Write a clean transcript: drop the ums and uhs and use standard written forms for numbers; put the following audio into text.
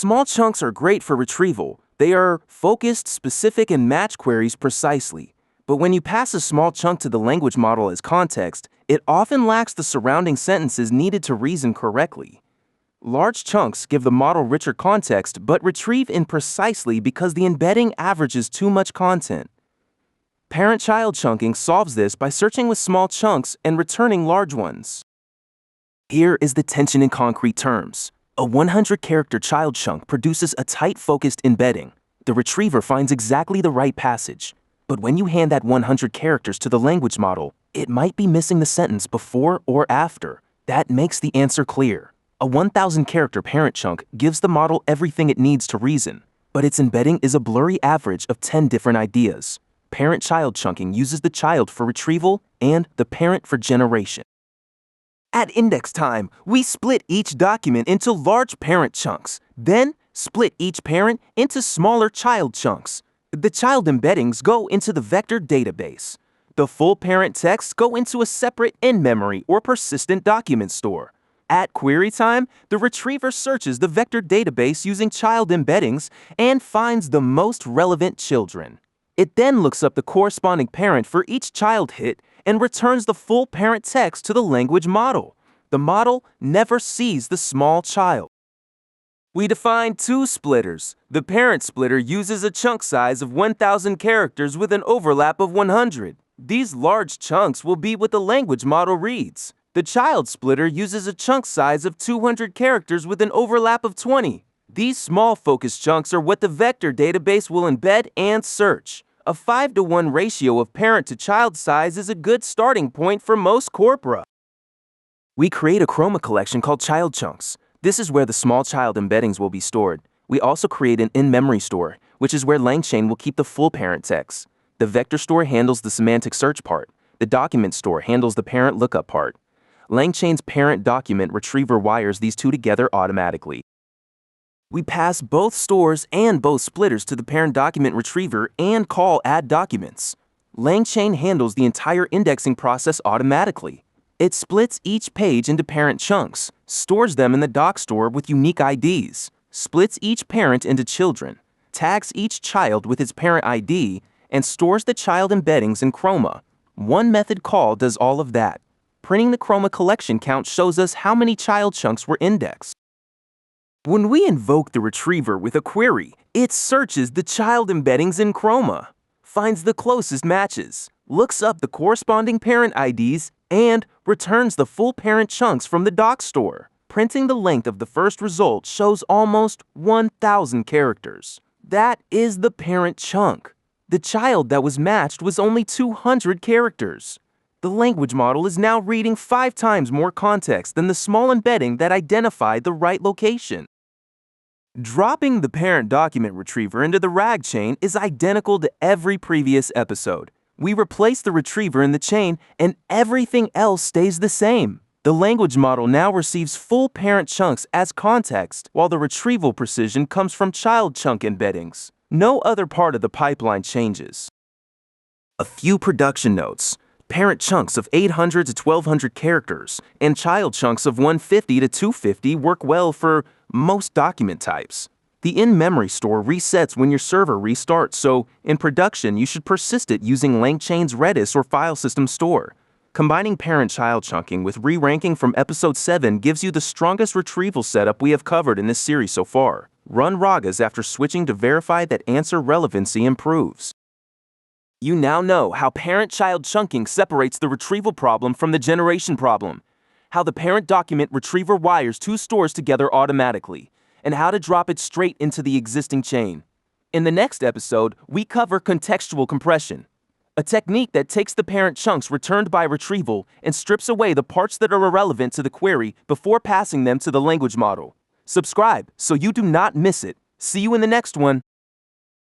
Small chunks are great for retrieval. They are focused, specific, and match queries precisely. But when you pass a small chunk to the language model as context, it often lacks the surrounding sentences needed to reason correctly. Large chunks give the model richer context but retrieve imprecisely because the embedding averages too much content. Parent-child chunking solves this by searching with small chunks and returning large ones. Here is the tension in concrete terms. A 100-character child chunk produces a tight-focused embedding. The retriever finds exactly the right passage. But when you hand that 100 characters to the language model, it might be missing the sentence before or after. That makes the answer clear. A 1,000-character parent chunk gives the model everything it needs to reason, but its embedding is a blurry average of 10 different ideas. Parent-child chunking uses the child for retrieval and the parent for generation. At index time, we split each document into large parent chunks, then split each parent into smaller child chunks. The child embeddings go into the vector database. The full parent texts go into a separate in-memory or persistent document store. At query time, the retriever searches the vector database using child embeddings and finds the most relevant children. It then looks up the corresponding parent for each child hit and returns the full parent text to the language model. The model never sees the small child. We define two splitters. The parent splitter uses a chunk size of 1,000 characters with an overlap of 100. These large chunks will be what the language model reads. The child splitter uses a chunk size of 200 characters with an overlap of 20. These small focus chunks are what the vector database will embed and search. A 5-to-1 ratio of parent to child size is a good starting point for most corpora. We create a chroma collection called child chunks. This is where the small child embeddings will be stored. We also create an in-memory store, which is where LangChain will keep the full parent text. The vector store handles the semantic search part. The document store handles the parent lookup part. LangChain's ParentDocumentRetriever wires these two together automatically. We pass both stores and both splitters to the ParentDocumentRetriever and call add documents. LangChain handles the entire indexing process automatically. It splits each page into parent chunks, stores them in the doc store with unique IDs, splits each parent into children, tags each child with its parent ID, and stores the child embeddings in chroma. One method call does all of that. Printing the chroma collection count shows us how many child chunks were indexed. When we invoke the retriever with a query, it searches the child embeddings in chroma, finds the closest matches, looks up the corresponding parent IDs, and returns the full parent chunks from the doc store. Printing the length of the first result shows almost 1,000 characters. That is the parent chunk. The child that was matched was only 200 characters. The language model is now reading 5 times more context than the small embedding that identified the right location. Dropping the parent document retriever into the RAG chain is identical to every previous episode. We replace the retriever in the chain and everything else stays the same. The language model now receives full parent chunks as context, while the retrieval precision comes from child chunk embeddings. No other part of the pipeline changes. A few production notes. Parent chunks of 800 to 1,200 characters and child chunks of 150 to 250 work well for most document types. The in-memory store resets when your server restarts, so in production you should persist it using LangChain's Redis or file system store. Combining parent-child chunking with re-ranking from episode 7 gives you the strongest retrieval setup we have covered in this series so far. Run ragas after switching to verify that answer relevancy improves. You now know how parent-child chunking separates the retrieval problem from the generation problem, how the parent document retriever wires 2 stores together automatically, and how to drop it straight into the existing chain. In the next episode, we cover contextual compression, a technique that takes the parent chunks returned by retrieval and strips away the parts that are irrelevant to the query before passing them to the language model. Subscribe so you do not miss it. See you in the next one.